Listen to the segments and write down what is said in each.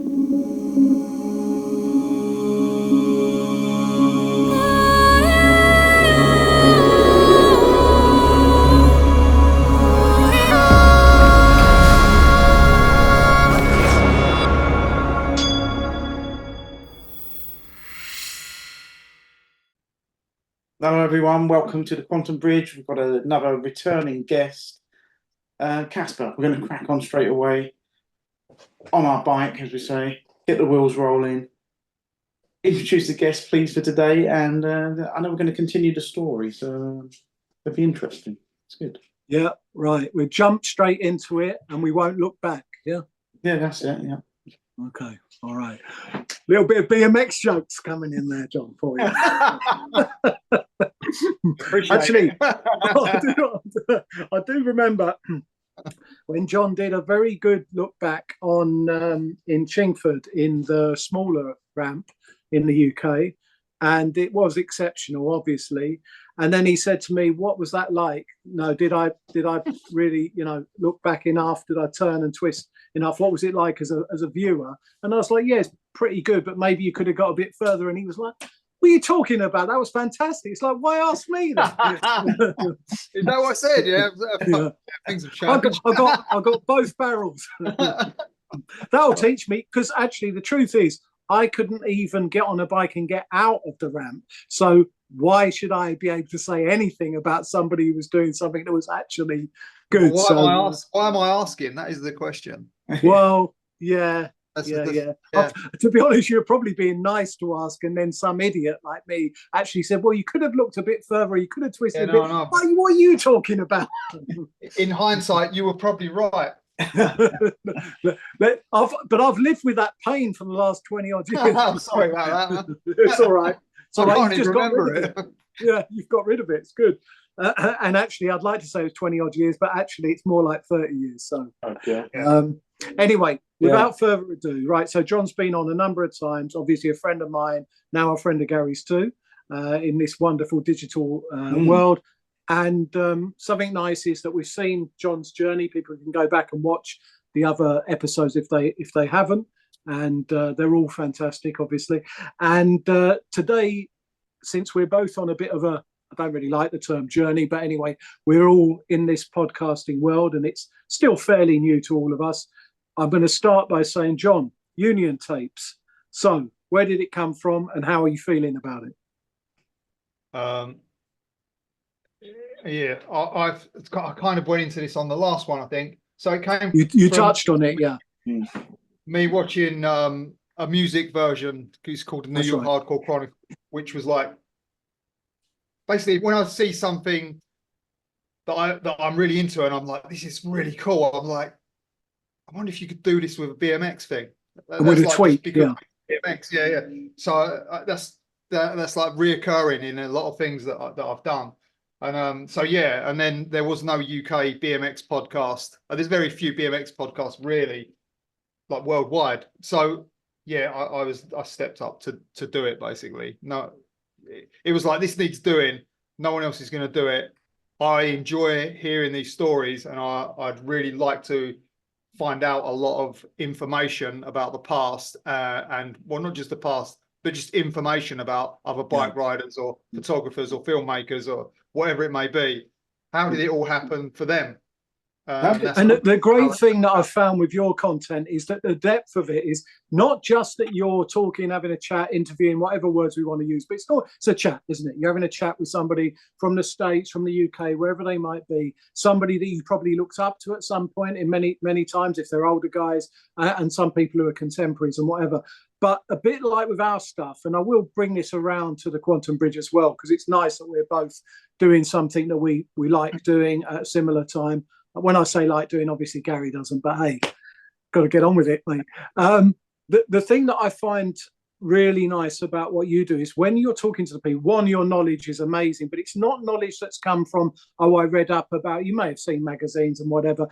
Hello everyone, welcome to the Quantum Bridge. We've got another returning guest, Casper. We're going to crack on straight away on our bike, as we say, get the wheels rolling. Introduce the guest, please, for today, and I know we're going to continue the story, so it'll be interesting. It's good. Yeah, right. We jump straight into it, and we won't look back. Yeah. Yeah, that's it. Yeah. Okay. All right. A little bit of BMX jokes coming in there, John, for you. Actually, I do remember when John did a very good look back on in Chingford in the smaller ramp in the UK, and it was exceptional, obviously. And then he said to me, "What was that like? No, did I really, look back enough? Did I turn and twist enough? What was it like as a viewer?" And I was like, "Yeah, it's pretty good, but maybe you could have got a bit further." And he was like, "What are you talking about? That was fantastic." It's like, why ask me that? Is that what I said? Yeah. Yeah. Things have changed. I got both barrels. That'll teach me, because actually the truth is I couldn't even get on a bike and get out of the ramp. So why should I be able to say anything about somebody who was doing something that was actually good? Well, why am I asking? That is the question. Well, yeah. Yeah. To be honest, you're probably being nice to ask, and then some idiot like me actually said, "Well, you could have looked a bit further. You could have twisted a bit." No. What are you talking about? In hindsight, you were probably right. but I've lived with that pain for the last 20 odd years. I'm sorry about that. It's all right. It's all right. I can't even remember it. Yeah, you've got rid of it. It's good. And actually, I'd like to say it was 20 odd years, but actually, it's more like 30 years. So, anyway, without further ado, right. So, John's been on a number of times. Obviously, a friend of mine, now a friend of Gary's too, in this wonderful digital world. And something nice is that we've seen John's journey. People can go back and watch the other episodes if they haven't, and they're all fantastic, obviously. And today, since we're both on a bit of a, I don't really like the term journey, but anyway, we're all in this podcasting world, and it's still fairly new to all of us. I'm going to start by saying, John, Union Tapes. So, where did it come from, and how are you feeling about it? Yeah, I kind of went into this on the last one, I think. So it came. You touched on it, yeah. Me watching a music version. It's called the New York Hardcore Chronicle, which was like basically when I see something that I'm really into, and I'm like, this is really cool. I'm like, I wonder if you could do this with a BMX thing. With a tweet, yeah. BMX, yeah. So that's like reoccurring in a lot of things that I've done. And and then there was no UK BMX podcast. There's very few BMX podcasts really, like worldwide. So yeah, I stepped up to do it basically. No, it was like, this needs doing. No one else is going to do it. I enjoy hearing these stories, and I'd really like to find out a lot of information about the past, and well, not just the past, but just information about other bike riders or photographers or filmmakers or whatever it may be. How did it all happen for them? And the great thing that I've found with your content is that the depth of it is not just that you're talking, having a chat, interviewing, whatever words we want to use, but it's a chat, isn't it? You're having a chat with somebody from the States, from the UK, wherever they might be, somebody that you probably looked up to at some point in many times, if they're older guys, and some people who are contemporaries and whatever. But a bit like with our stuff, and I will bring this around to the Quantum Bridge as well, because it's nice that we're both doing something that we like doing at a similar time. When I say like doing, obviously Gary doesn't, but hey, got to get on with it, mate. The thing that I find really nice about what you do is when you're talking to the people, one, your knowledge is amazing, but it's not knowledge that's come from, I read up about, you may have seen magazines and whatever,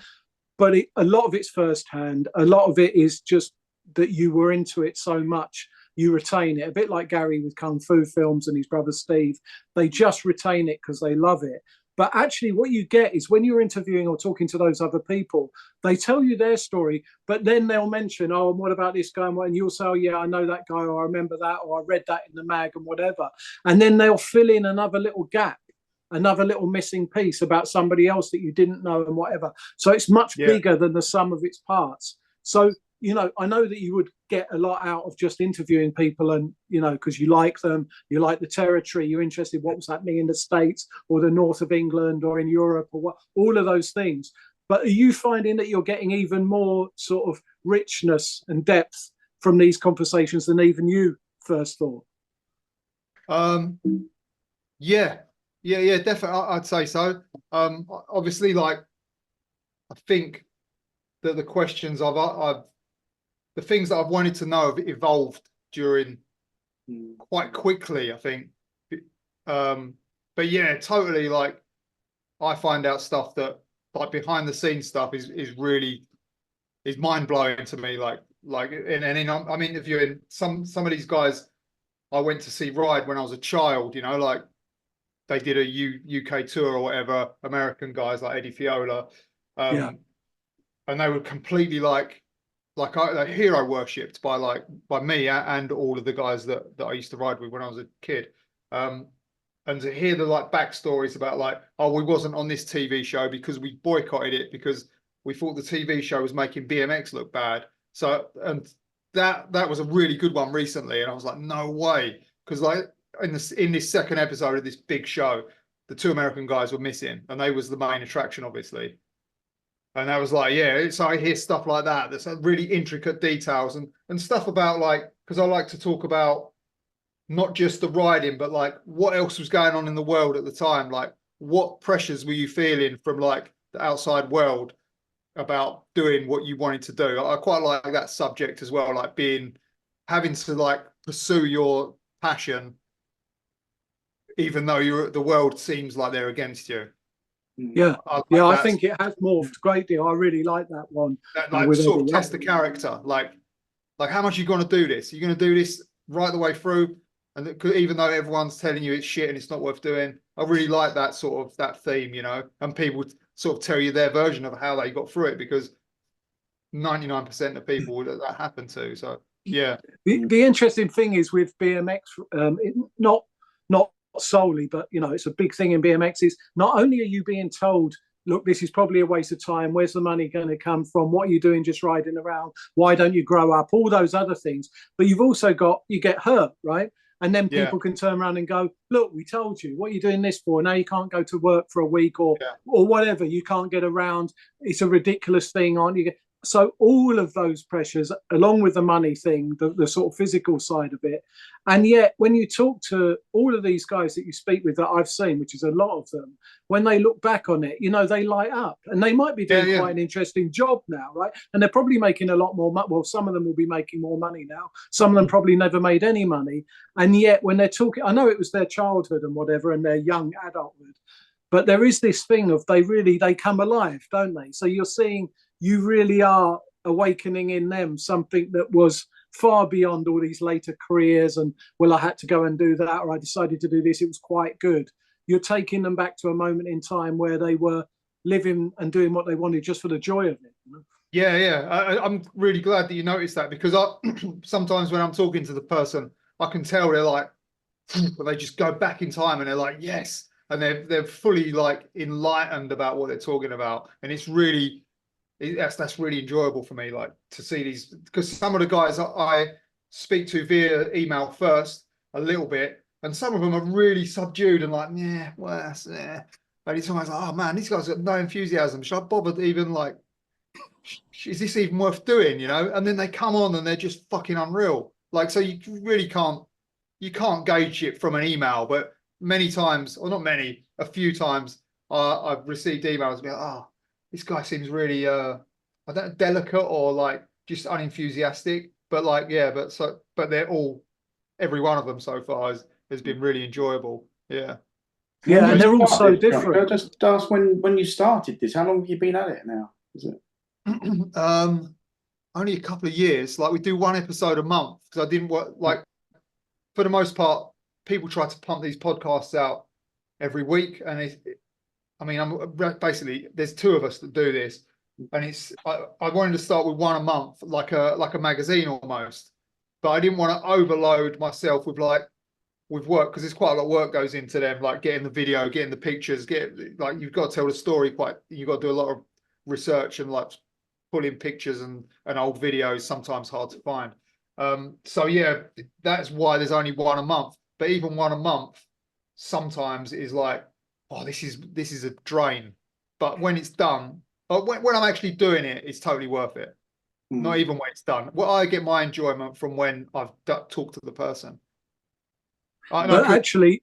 but a lot of it's firsthand. A lot of it is just that you were into it so much, you retain it. A bit like Gary with Kung Fu films and his brother Steve. They just retain it because they love it. But actually, what you get is when you're interviewing or talking to those other people, they tell you their story, but then they'll mention, oh, and what about this guy? And you'll say, oh, yeah, I know that guy, or I remember that, or I read that in the mag and whatever. And then they'll fill in another little gap, another little missing piece about somebody else that you didn't know and whatever. So it's much bigger than the sum of its parts. So, I know that you would get a lot out of just interviewing people and, because you like them, you like the territory, you're interested in what was happening in the States or the north of England or in Europe or what, all of those things. But are you finding that you're getting even more sort of richness and depth from these conversations than even you first thought? Yeah, definitely. I'd say so. Obviously, like, I think that the questions the things that I've wanted to know have evolved during quite quickly, I think. But yeah, totally. Like, I find out stuff that, like, behind the scenes stuff is mind blowing to me. I'm interviewing some of these guys I went to see ride when I was a child. Like, they did a UK tour or whatever. American guys like Eddie Fiola, and they were completely like hero worshipped by me and all of the guys that I used to ride with when I was a kid. And to hear the backstories about we wasn't on this TV show because we boycotted it because we thought the TV show was making BMX look bad. So, and that was a really good one recently, and I was like, no way, because in this second episode of this big show, the two American guys were missing, and they was the main attraction, obviously. And I was like, yeah, so I hear stuff like that. There's really intricate details and stuff about because I like to talk about not just the riding, but what else was going on in the world at the time. Like, what pressures were you feeling from the outside world about doing what you wanted to do? I quite like that subject as well, having to pursue your passion, even though the world seems like they're against you. I think it has morphed a great deal. I really like that one. That sort of test the character, like how much are you going to do this? You're going to do this right the way through, and even though everyone's telling you it's shit and it's not worth doing, I really like that sort of that theme, and people sort of tell you their version of how they got through it, because 99% of people that happened to. So yeah, the interesting thing is with BMX, not solely, but it's a big thing in BMX, is not only are you being told, look, this is probably a waste of time, where's the money going to come from, what are you doing just riding around, why don't you grow up, all those other things, but you've also got, you get hurt, right? And then people can turn around and go, look, we told you, what are you doing this for? Now you can't go to work for a week or whatever, you can't get around, it's a ridiculous thing, aren't you? So all of those pressures, along with the money thing, the sort of physical side of it. And yet, when you talk to all of these guys that you speak with that I've seen, which is a lot of them, when they look back on it, they light up. And they might be doing quite an interesting job now, right? And they're probably making a lot more money. Well, some of them will be making more money now. Some of them probably never made any money. And yet, when they're talking, I know it was their childhood and whatever, and their young adulthood. But there is this thing of they come alive, don't they? So you're seeing, you really are awakening in them something that was far beyond all these later careers and, well, I had to go and do that, or I decided to do this, it was quite good. You're taking them back to a moment in time where they were living and doing what they wanted just for the joy of it. Yeah. I'm really glad that you noticed that, because sometimes when I'm talking to the person, I can tell they're like, but they just go back in time and they're like, yes, and they're fully enlightened about what they're talking about, and it's really, that's really enjoyable for me, to see these, because some of the guys I speak to via email first a little bit, and some of them are really subdued and and it's almost like, oh man, these guys got no enthusiasm, should I bother even is this even worth doing, and then they come on and they're just fucking unreal, so you really can't gauge it from an email. But many times, or not many, a few times, I've received emails being this guy seems really I don't know, delicate or just unenthusiastic, but but they're all, every one of them so far has been really enjoyable. And they're all so different. I just ask, when you started this, how long have you been at it now? Is it only a couple of years? We do one episode a month, because I didn't work, for the most part, people try to pump these podcasts out every week, and I mean, basically there's two of us that do this, and I wanted to start with one a month, like a magazine almost, but I didn't want to overload myself with work, because there's quite a lot of work goes into them, like getting the video, getting the pictures, like you've got to tell the story you've got to do a lot of research, and like pulling pictures and old videos sometimes hard to find. So yeah, that's why there's only one a month. But even one a month sometimes is like, oh, this is a drain. But when it's done, when I'm actually doing it, it's totally worth it. Not even when it's done. Well, I get my enjoyment from when I've talked to the person. But actually,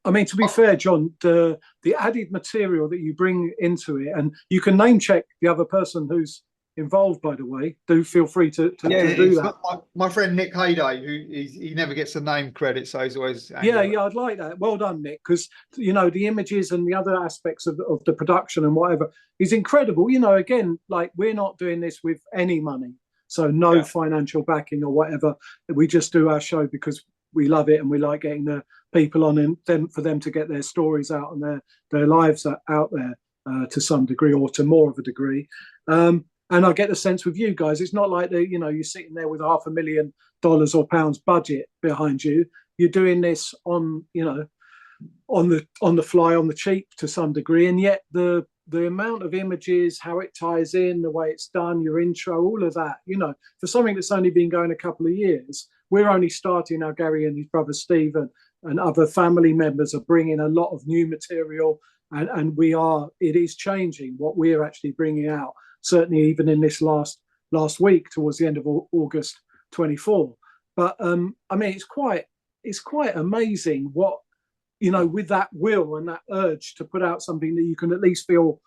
I mean, to be fair, John, the added material that you bring into it, and you can name check the other person who's involved, by the way. Do feel free to do that. My friend Nick Hayday, who he never gets a name credit, so he's always yeah, I'd like that. Well done, Nick, because the images and the other aspects of the production and whatever is incredible. Again, like, we're not doing this with any money, so no financial backing or whatever. We just do our show because we love it, and we like getting the people on, and then for them to get their stories out and their lives out there to some degree, or to more of a degree. And I get the sense with you guys, it's not like you're sitting there with $500,000 or pounds budget behind you. You're doing this on on the fly, on the cheap to some degree, and yet the amount of images, how it ties in, the way it's done, your intro, all of that, for something that's only been going a couple of years. We're only starting now. Gary and his brother Steve and other family members are bringing a lot of new material, and it is changing what we're actually bringing out, certainly even in this last week towards the end of August 24. But I mean, it's quite amazing what, with that will and that urge to put out something that you can at least feel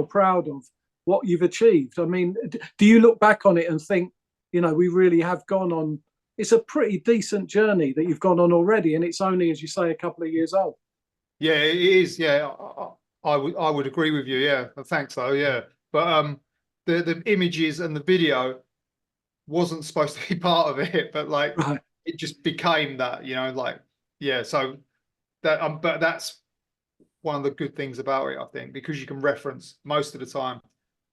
proud of, what you've achieved. I mean, do you look back on it and think, we really have gone on? It's a pretty decent journey that you've gone on already, and it's only, as you say, a couple of years old. Yeah, it is. Yeah, I would agree with you. Yeah, thanks though. Yeah, but the images and the video wasn't supposed to be part of it, but like it just became that. So that but that's one of the good things about it, I think, because you can reference most of the time.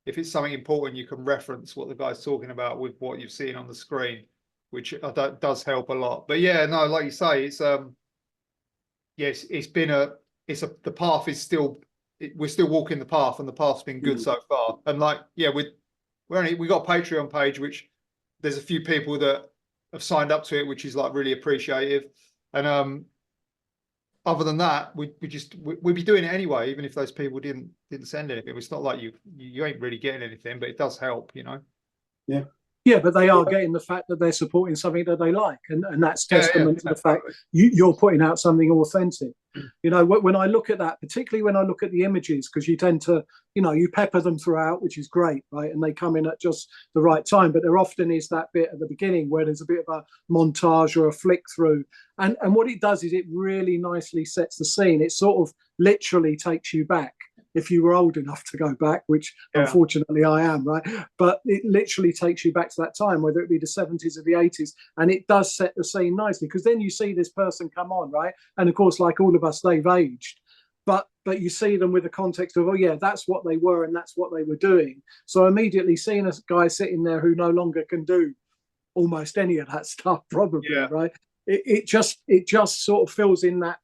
If it's something important, you can reference what the guy's talking about with what you've seen on the screen, which does help a lot. But yeah, no, like you say, it's yes, the path is still, we're still walking the path, and the path's been good so far. And like, yeah, we got a Patreon page, which there's a few people that have signed up to it, which is like really appreciative. And other than that, we'd be doing it anyway, even if those people didn't send anything. It's not like you ain't really getting anything, but it does help, Yeah. Yeah, but they are getting the fact that they're supporting something that they like, and that's testament to the fact you're putting out something authentic. When I look at that, particularly when I look at the images, because you tend to, you pepper them throughout, which is great, right? And they come in at just the right time. But there often is that bit at the beginning where there's a bit of a montage or a flick through. And what it does is it really nicely sets the scene. It sort of literally takes you back, if you were old enough to go back, which unfortunately I am, right? But it literally takes you back to that time, whether it be the 70s or the 80s, and it does set the scene nicely, because then you see this person come on, right? And of course, like all of us, they've aged, but you see them with the context of, oh yeah, that's what they were and that's what they were doing. So immediately seeing a guy sitting there who no longer can do almost any of that stuff, probably, right? It just sort of fills in that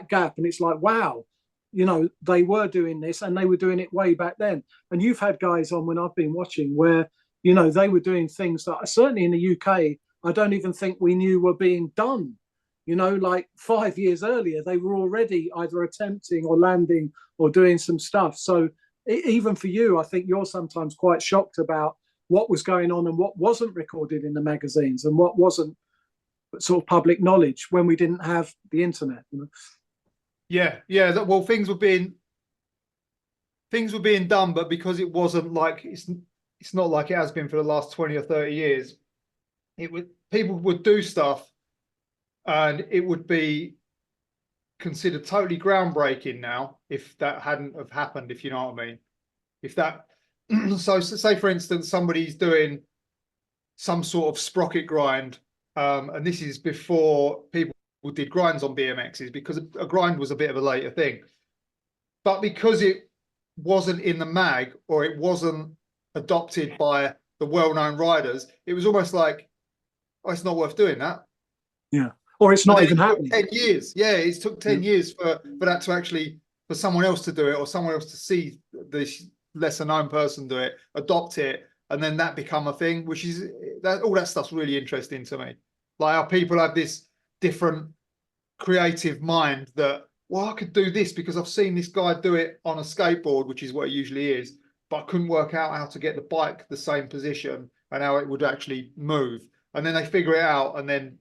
gap, and it's like, wow, they were doing this, and they were doing it way back then. And you've had guys on when I've been watching where, they were doing things that certainly in the UK, I don't even think we knew were being done. Like 5 years earlier, they were already either attempting or landing or doing some stuff. So even for you, I think you're sometimes quite shocked about what was going on and what wasn't recorded in the magazines and what wasn't sort of public knowledge when we didn't have the internet. Yeah. Well, things were being done, but because it wasn't like it's not like it has been for the last 20 or 30 years. People would do stuff, and it would be considered totally groundbreaking now if that hadn't have happened. If you know what I mean. If that, so say for instance, somebody's doing some sort of sprocket grind, and this is before people did grinds on BMXs, because a grind was a bit of a later thing. But because wasn't in the mag or it wasn't adopted by the well-known riders, it was almost like, oh, it's not worth doing that. Yeah. Or it's not even happening. 10 years. Yeah, it took 10 years for that to actually, for someone else to do it, or someone else to see this lesser known person do it, adopt it, and then that become a thing, which is that all that stuff's really interesting to me. Like how people have this different creative mind that, well, I could do this because I've seen this guy do it on a skateboard, which is what it usually is, but I couldn't work out how to get the bike the same position and how it would actually move. And then they figure it out, and then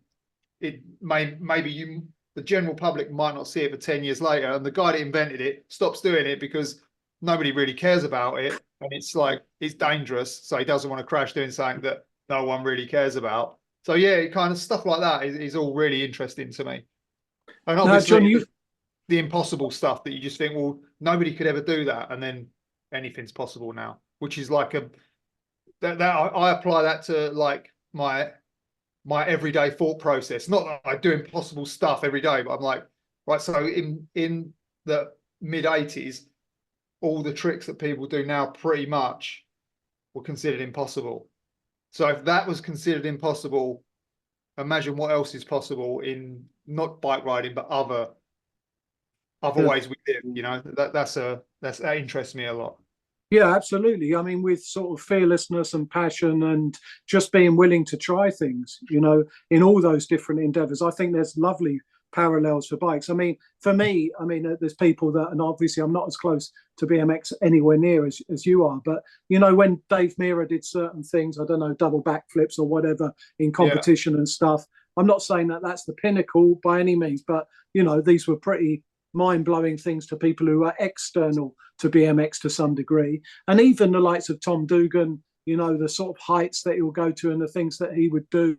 it maybe the general public might not see it for 10 years later, and the guy that invented it stops doing it because nobody really cares about it, and it's like it's dangerous, so he doesn't want to crash doing something that no one really cares about. So yeah, it kind of stuff like that is all really interesting to me. And obviously now, John, the impossible stuff that you just think, well, nobody could ever do that, and then anything's possible now, which is like I apply that to like my everyday thought process. Not that I do impossible stuff every day, but I'm like, right, so in the mid-80s, all the tricks that people do now pretty much were considered impossible. So if that was considered impossible, imagine what else is possible in not bike riding, but other ways we live. You know, that interests me a lot. Yeah, absolutely. I mean, with sort of fearlessness and passion and just being willing to try things, you know, in all those different endeavors, I think there's lovely parallels for bikes. I mean, for me, I mean, there's people that, and obviously I'm not as close to BMX anywhere near as you are, but, you know, when Dave Meara did certain things, I don't know, double backflips or whatever in competition and stuff, I'm not saying that that's the pinnacle by any means, but, you know, these were pretty mind-blowing things to people who are external to BMX to some degree. And even the likes of Tom Dugan, you know, the sort of heights that he'll go to and the things that he would do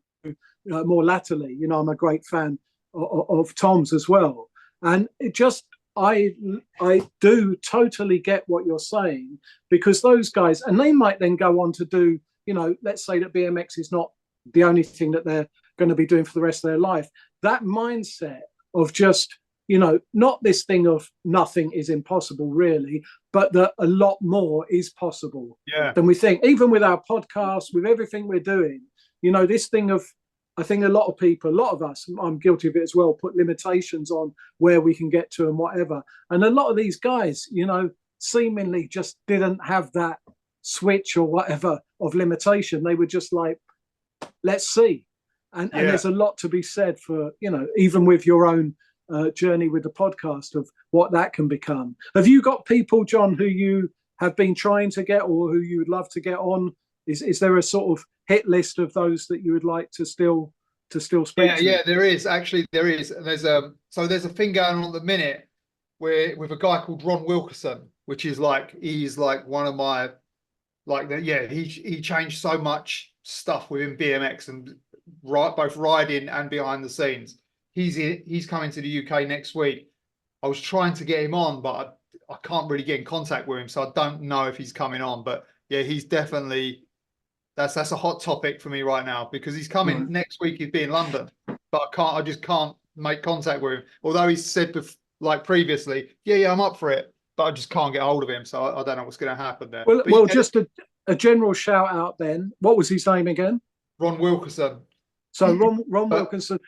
more latterly. You know, I'm a great fan of Tom's as well. And it just, I do totally get what you're saying, because those guys, and they might then go on to do, you know, let's say that BMX is not the only thing that they're going to be doing for the rest of their life. That mindset of just, you know, not this thing of nothing is impossible really, but that a lot more is possible than we think. Even with our podcast, with everything we're doing, you know, this thing of, I think a lot of people, a lot of us, I'm guilty of it as well, put limitations on where we can get to and whatever. And a lot of these guys, you know, seemingly just didn't have that switch or whatever of limitation. They were just like, let's see. And there's a lot to be said for, you know, even with your own journey with the podcast of what that can become. Have you got people, John, who you have been trying to get or who you would love to get on? Is there a sort of hit list of those that you would like to still speak to? Yeah, there is. Actually, there is. And there's a thing going on at the minute where with a guy called Ron Wilkerson, which is like, he's like one of my, like, he changed so much stuff within BMX and both riding and behind the scenes. He's coming to the UK next week. I was trying to get him on, but I can't really get in contact with him, so I don't know if he's coming on. But yeah, he's definitely, that's a hot topic for me right now, because he's coming next week. He'd be in London, but I just can't make contact with him. Although he said like previously, yeah, I'm up for it, but I just can't get hold of him. So I don't know what's going to happen there. Well, just a general shout out then. What was his name again? Ron Wilkerson. So Ron Wilkerson.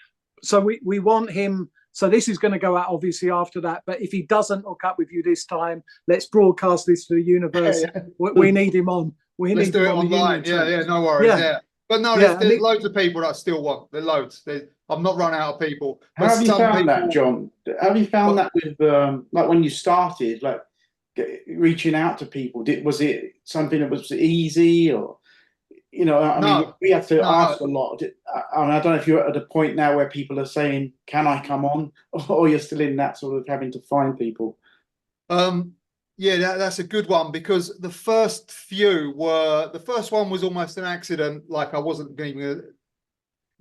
So we want him. So this is going to go out obviously after that. But if he doesn't hook up with you this time, let's broadcast this to the universe. We need him on. Let's do it online. Yeah, no worries. Yeah. But no, there's loads of people that I still want. There's loads. I'm not run out of people. How have you found that, John? Have you found that with like when you started, like reaching out to people? Was it something that was easy, or? You know, I mean, we have to ask a lot. And I don't know if you're at a point now where people are saying, can I come on? Or you're still in that sort of having to find people. Yeah, that's a good one, because the first one was almost an accident. Like I wasn't going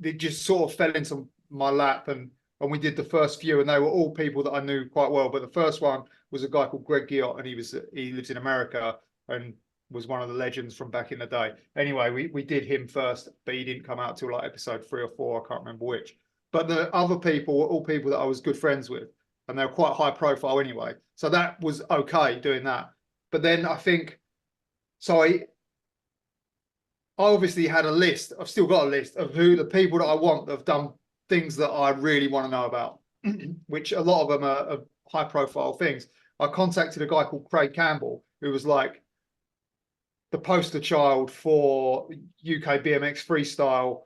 it just sort of fell into my lap, and we did the first few, and they were all people that I knew quite well. But the first one was a guy called Greg Guillot, and he lives in America and was one of the legends from back in the day. Anyway, we did him first, but he didn't come out till like episode 3 or 4. I can't remember which. But the other people were all people that I was good friends with, and they were quite high profile anyway. So that was okay doing that. But then I think, so I obviously had a list. I've still got a list of who the people that I want that have done things that I really want to know about, which a lot of them are high profile things. I contacted a guy called Craig Campbell, who was like the poster child for UK BMX freestyle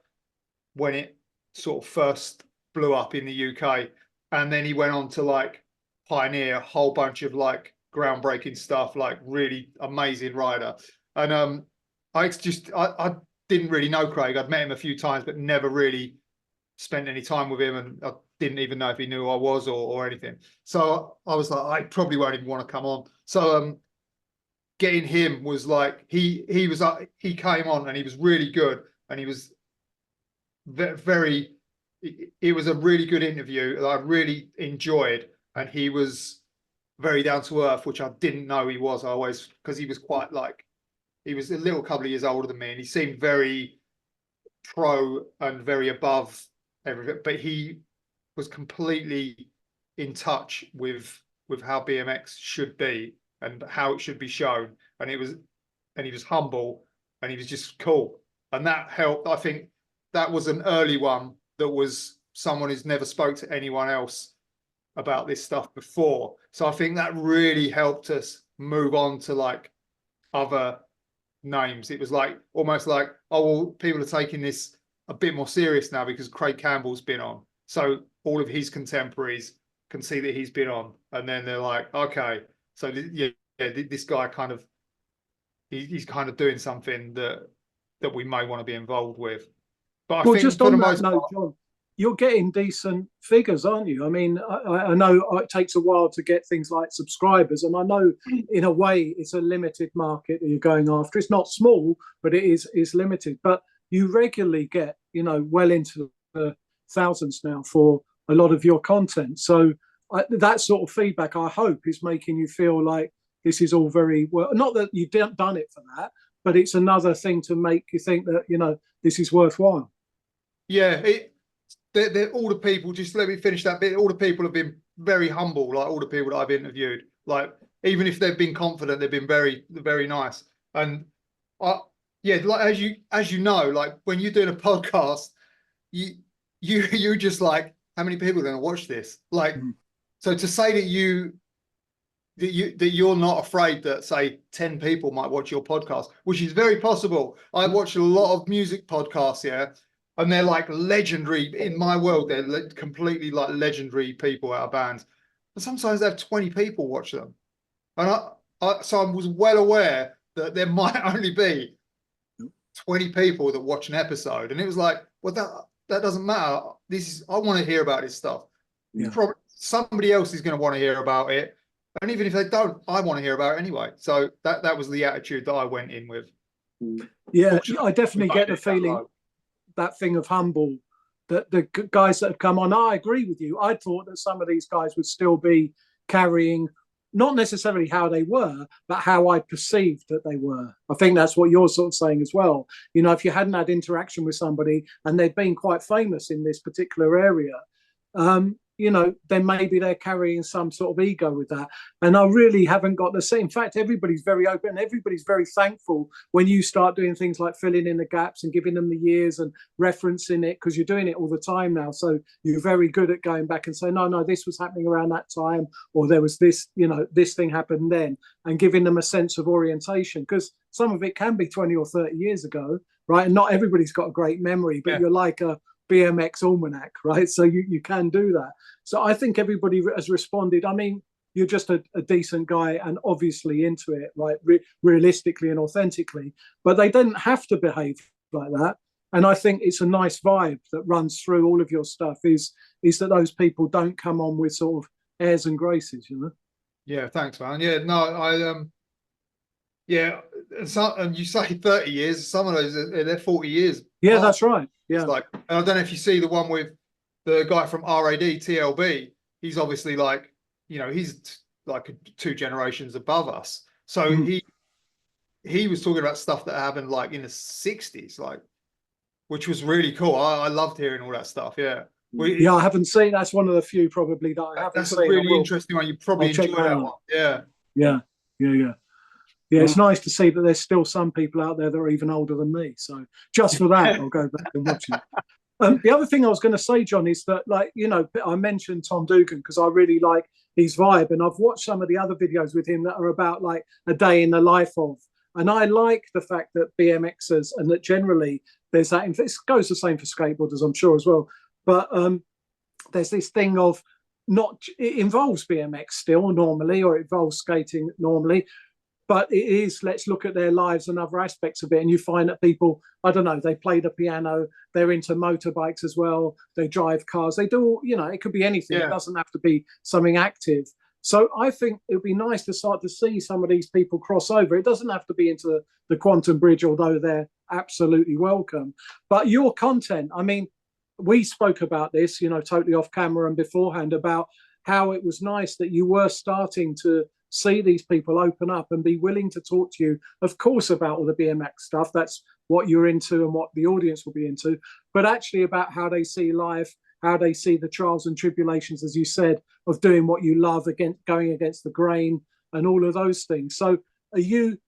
when it sort of first blew up in the UK. And then he went on to like pioneer a whole bunch of like groundbreaking stuff, like really amazing rider. And I didn't really know Craig. I'd met him a few times, but never really spent any time with him, and I didn't even know if he knew who I was or anything. So I was like, I probably won't even want to come on. So getting him was like, he came on and he was really good, and he was very, it was a really good interview that I really enjoyed, and he was very down to earth, which I didn't know he was. Because he was quite like, he was a little couple of years older than me, and he seemed very pro and very above everything, but he was completely in touch with how BMX should be and how it should be shown, and he was humble, and he was just cool, and that helped. I think that was an early one, that was someone who's never spoke to anyone else about this stuff before, so I think that really helped us move on to like other names. It was like almost like, oh well, people are taking this a bit more serious now because Craig Campbell's been on, so all of his contemporaries can see that he's been on, and then they're like, okay, so yeah, this guy kind of, he's kind of doing something that we may want to be involved with. But I think just for on the that most note, part, John, you're getting decent figures, aren't you? I mean, I know it takes a while to get things like subscribers, and I know in a way it's a limited market that you're going after. It's not small, but it's limited. But you regularly get, well into the thousands now for a lot of your content. So that sort of feedback, I hope, is making you feel like this is all very well. Not that you've done it for that, but it's another thing to make you think that, this is worthwhile. yeah, they're all the people, just let me finish that bit. All the people have been very humble, like all the people that I've interviewed. Like, even if they've been confident, they've been very, very nice. And yeah, like as you know, like when you're doing a podcast, you just like, how many people are going to watch this? Like, so to say that you're not afraid that say 10 people might watch your podcast, which is very possible. I watch a lot of music podcasts, yeah, and they're like legendary in my world. They're completely like legendary people out of bands, but sometimes they have 20 people watch them, and so I was well aware that there might only be 20 people that watch an episode, and it was like, well, that doesn't matter. I want to hear about this stuff. Yeah. Probably somebody else is going to want to hear about it, and even if they don't, I want to hear about it anyway. So that was the attitude that I went in with. Yeah, I definitely get the feeling, that thing of humble, that the guys that have come on, I agree with you. I thought that some of these guys would still be carrying, not necessarily how they were, but how I perceived that they were. I think that's what you're sort of saying as well. If you hadn't had interaction with somebody and they'd been quite famous in this particular area, then maybe they're carrying some sort of ego with that. And I really haven't got the same. In fact, everybody's very open and everybody's very thankful when you start doing things like filling in the gaps and giving them the years and referencing it, because you're doing it all the time now. So you're very good at going back and saying, no, this was happening around that time, or there was this, this thing happened then, and giving them a sense of orientation, because some of it can be 20 or 30 years ago, right? And not everybody's got a great memory, but you're like a BMX almanac, right? So you can do that. So I think everybody has responded. I mean, you're just a decent guy and obviously into it, right? Realistically and authentically, but they didn't have to behave like that. And I think it's a nice vibe that runs through all of your stuff, is that those people don't come on with sort of airs and graces, Yeah, thanks, man. Yeah, no, yeah, and you say 30 years, some of those they're 40 years. Yeah, that's right. Yeah. It's like, and I don't know if you see the one with the guy from RAD TLB. He's obviously like, he's like 2 generations above us. So he was talking about stuff that happened like in the 60s, like, which was really cool. I loved hearing all that stuff. Yeah. I haven't seen. That's one of the few probably that I haven't seen. That's a really interesting one. You probably enjoy that one. Yeah. Yeah. Yeah, it's nice to see that there's still some people out there that are even older than me. So just for that, I'll go back and watch it. The other thing I was going to say, John, is that, like, you know, I mentioned Tom Dugan because I really like his vibe, and I've watched some of the other videos with him that are about like a day in the life of, and I like the fact that BMXers, and that generally there's that, it goes the same for skateboarders, I'm sure, as well, but there's this thing of it involves BMX still normally, or it involves skating normally, but it is, let's look at their lives and other aspects of it. And you find that people, I don't know, they play the piano, they're into motorbikes as well, they drive cars, they do, you know, it could be anything. It doesn't have to be something active. So I think it would be nice to start to see some of these people cross over. It doesn't have to be into the Quantum Bridge, although they're absolutely welcome. But your content, I mean, we spoke about this, you know, totally off camera and beforehand, about how it was nice that you were starting to see these people open up and be willing to talk to you, of course, about all the BMX stuff. That's what you're into and what the audience will be into, but actually about how they see life, how they see the trials and tribulations, as you said, of doing what you love, going against the grain and all of those things. So are you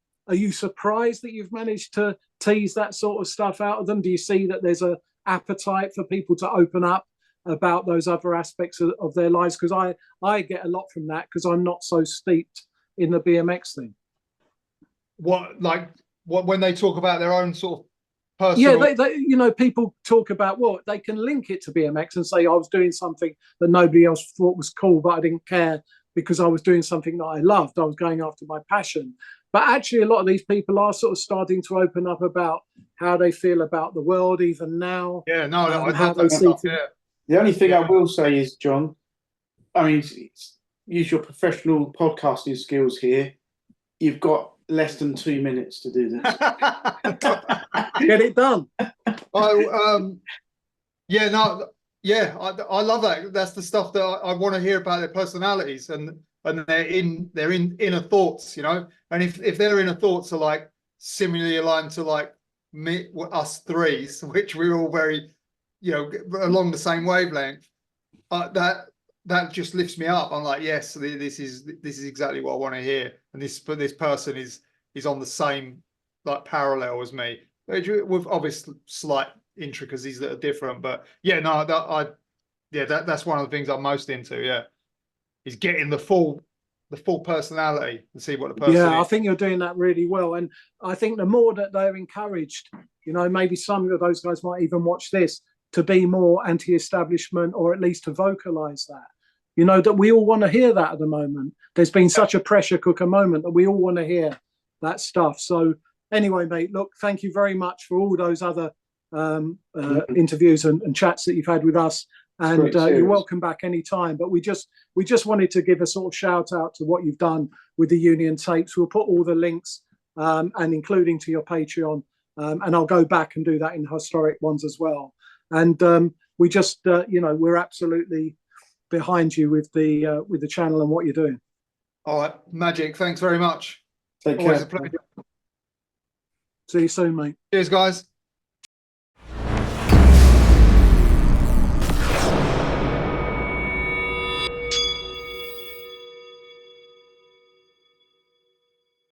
surprised that you've managed to tease that sort of stuff out of them? Do you see that there's a appetite for people to open up about those other aspects of their lives? Because I get a lot from that, because I'm not so steeped in the BMX thing. What when they talk about their own sort of personal... Yeah, they you know, people talk about, well, they can link it to BMX and say I was doing something that nobody else thought was cool, but I didn't care because I was doing something that I loved. I was going after my passion. But actually, a lot of these people are sort of starting to open up about how they feel about the world, even now. Yeah, no, I how they see things. Yeah. The only thing I will say is, John, I mean, use your professional podcasting skills here. You've got less than 2 minutes to do this. Get it done. Yeah, no, yeah, I love that. That's the stuff that I want to hear about, their personalities and their inner thoughts, you know. And if their inner thoughts are like similarly aligned to like us threes, which we're all very, you know, along the same wavelength, that just lifts me up. I'm like, yes, this is exactly what I want to hear. And this person is on the same like parallel as me, with obvious slight intricacies that are different. But yeah, no, that's one of the things I'm most into. Yeah, is getting the full personality and see what the person is. I think you're doing that really well. And I think the more that they're encouraged, you know, maybe some of those guys might even watch this, to be more anti-establishment, or at least to vocalize that. You know, that we all want to hear that at the moment. There's been such a pressure cooker moment that we all want to hear that stuff. So anyway, mate, look, thank you very much for all those other interviews and chats that you've had with us. And you're welcome back anytime. But we just wanted to give a sort of shout out to what you've done with the Union tapes. We'll put all the links and including to your Patreon. And I'll go back and do that in historic ones as well. And we just, you know, we're absolutely behind you with the channel and what you're doing. All right, magic. Thanks very much. Take care. Always a pleasure. See you soon, mate. Cheers, guys.